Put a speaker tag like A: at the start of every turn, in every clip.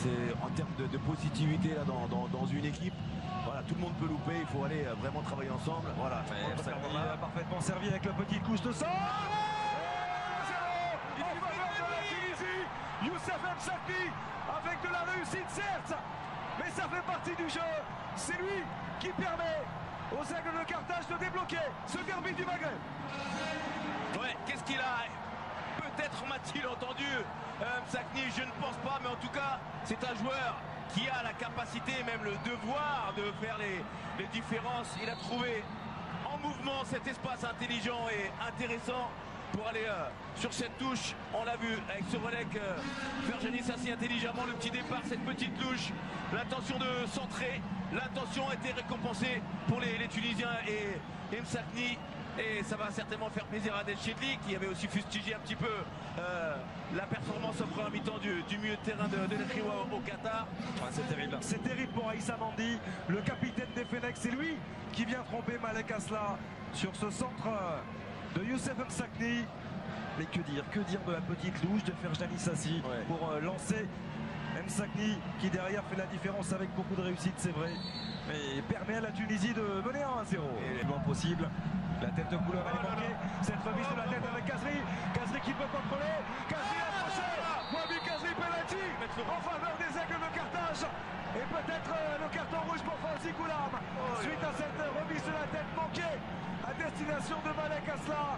A: c'est en termes de positivité là, dans une équipe. Voilà, tout le monde peut louper, il faut aller vraiment travailler ensemble. Voilà.
B: Il a parfaitement servi avec la petite couche de sang. Youssef Msakni avec de la réussite certes, mais ça fait partie du jeu. C'est lui qui permet aux Aigles de Carthage de débloquer ce derby du Maghreb.
A: Ouais, qu'est-ce qu'il a? Peut-être m'a-t-il entendu Msakni, je ne pense pas, mais en tout cas, c'est un joueur qui a la capacité, même le devoir de faire les différences. Il a trouvé en mouvement cet espace intelligent et intéressant pour aller sur cette touche. On l'a vu avec ce relais que Ferjani s'assied intelligemment, le petit départ, cette petite touche, l'intention de centrer, l'intention a été récompensée pour les Tunisiens et Msakni. Et ça va certainement faire plaisir à Del Chedli qui avait aussi fustigé un petit peu la performance au premier mi-temps du milieu de terrain de l'Ekriwa au Qatar.
B: Ah, c'est terrible. C'est terrible pour Aïssa Mandi, le capitaine des Fennecs. C'est lui qui vient tromper Malek Asla sur ce centre de Youssef Msakni. Mais que dire de la petite louche de Ferjani Sassi pour lancer Msakni qui derrière fait la différence avec beaucoup de réussite, c'est vrai, mais permet à la Tunisie de mener 1-0. Et le moins possible. La tête de couleur elle est manquée. Cette remise de la tête avec Kazri. Kazri qui peut contrôler. Kazri approché. Wabi Kazri penalty en faveur des Aigles de Carthage. Et peut-être le carton rouge pour Fawzi Goulam. Suite à cette remise de la tête manquée à destination de Malek Asla.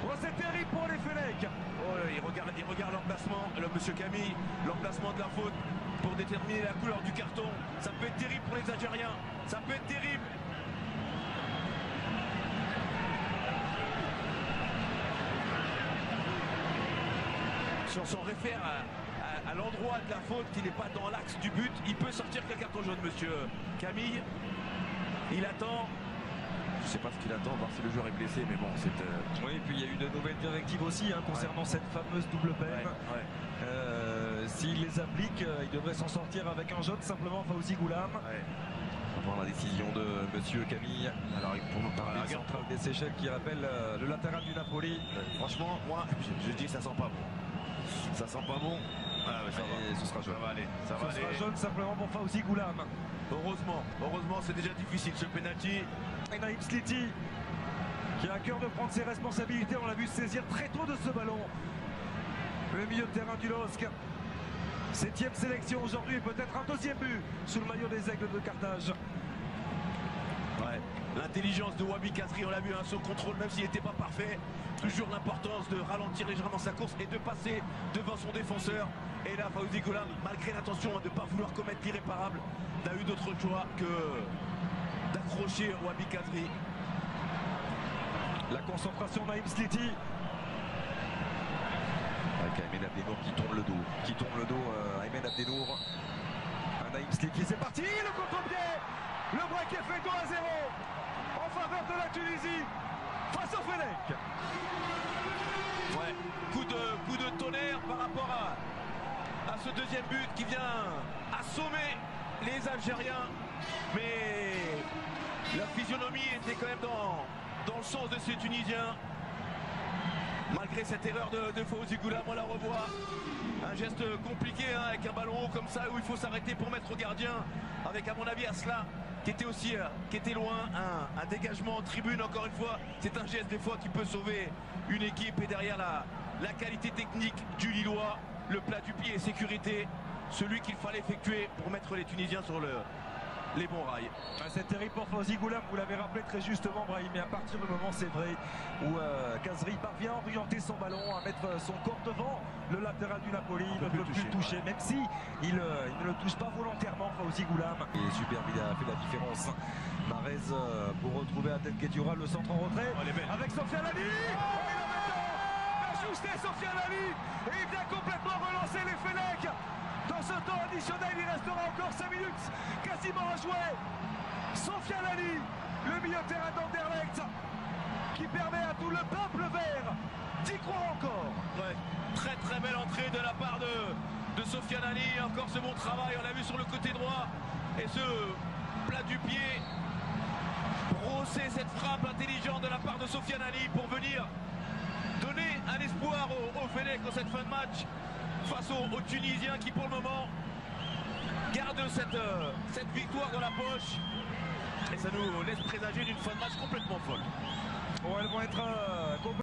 B: Oh, c'est terrible pour les Fennecs.
A: Oh, il regarde l'emplacement, monsieur Camille, l'emplacement de la faute pour déterminer la couleur du carton. Ça peut être terrible pour les Algériens. Ça peut être terrible. Si on s'en réfère à l'endroit de la faute qui n'est pas dans l'axe du but, il peut sortir quel carton jaune, monsieur Camille. Il attend. Je ne sais pas ce qu'il attend, voir si le joueur est blessé, mais bon, c'est...
B: Oui, et puis il y a eu de nouvelles directives aussi concernant cette fameuse double peine. S'il les applique, il devrait s'en sortir avec un jaune, simplement Fawzi Goulam. On va voir la décision de monsieur Camille. Alors, pour nous parler de centrale des Seychelles qui rappelle le latéral du Napoli.
A: Franchement, moi, je dis ça sent pas bon. Ça sent pas bon. Ah, ça va.
B: Ce sera jaune.
A: Ça va aller. Ça va aller.
B: Ce sera jaune simplement pour Fawzi Goulam.
A: Heureusement, c'est déjà difficile ce penalty.
B: Et Naïm Sliti qui a à cœur de prendre ses responsabilités. On l'a vu saisir très tôt de ce ballon. Le milieu de terrain du LOSC. 7e sélection aujourd'hui et peut-être un 2e but sous le maillot des Aigles de Carthage.
A: L'intelligence de Wabi Kazri, on l'a vu, son contrôle, même s'il n'était pas parfait. Toujours l'importance de ralentir légèrement sa course et de passer devant son défenseur. Et là, Fawzi Goulam, malgré l'intention de ne pas vouloir commettre l'irréparable, n'a eu d'autre choix que d'accrocher Wabi Kazri.
B: La concentration Naïm Sliti. Avec Aymen Abdenour qui tourne le dos. Aymen Abdenour. Naïm Sliti, c'est parti, le contre-pied. Le break est fait 2-0 en faveur de la Tunisie face au Fennecs.
A: Coup de tonnerre par rapport à ce deuxième but qui vient assommer les Algériens. Mais la physionomie était quand même dans le sens de ces Tunisiens. Malgré cette erreur de Fawzi Goulam, on la revoit. Un geste compliqué avec un ballon haut comme ça où il faut s'arrêter pour mettre au gardien. Avec à mon avis Asla qui était loin, un dégagement en tribune encore une fois. C'est un geste des fois qui peut sauver une équipe et derrière la qualité technique du Lillois, le plat du pied et sécurité, celui qu'il fallait effectuer pour mettre les Tunisiens sur les bons rails.
B: C'est terrible pour Fawzi Goulam, vous l'avez rappelé très justement Brahim, mais à partir du moment c'est vrai où Kazri parvient à orienter son ballon, à mettre son corps devant le latéral du Napoli, il ne peut plus le toucher, même si il ne le touche pas volontairement Fawzi Goulam. Il est superbe, il a fait la différence. Marez pour retrouver Adel Kedira, le centre en retrait avec Sofiane Ali. Ajusté Sofiane Ali et il vient complètement relancer les Fennecs. Dans ce temps additionnel, il restera encore 5 minutes quasiment à jouer. Sofiane Ali, le milieu de terrain d'Anderlecht, qui permet à tout le peuple vert d'y croire encore.
A: Très belle entrée de la part de Sofiane Ali. Encore ce bon travail, on l'a vu sur le côté droit. Et ce plat du pied, brosser cette frappe intelligente de la part de Sofiane Ali pour venir donner un espoir aux Fennecs dans cette fin de match face aux Tunisiens qui pour le moment garde cette victoire dans la poche. Et ça nous laisse présager d'une fin de match complètement folle.
B: Bon, elles vont être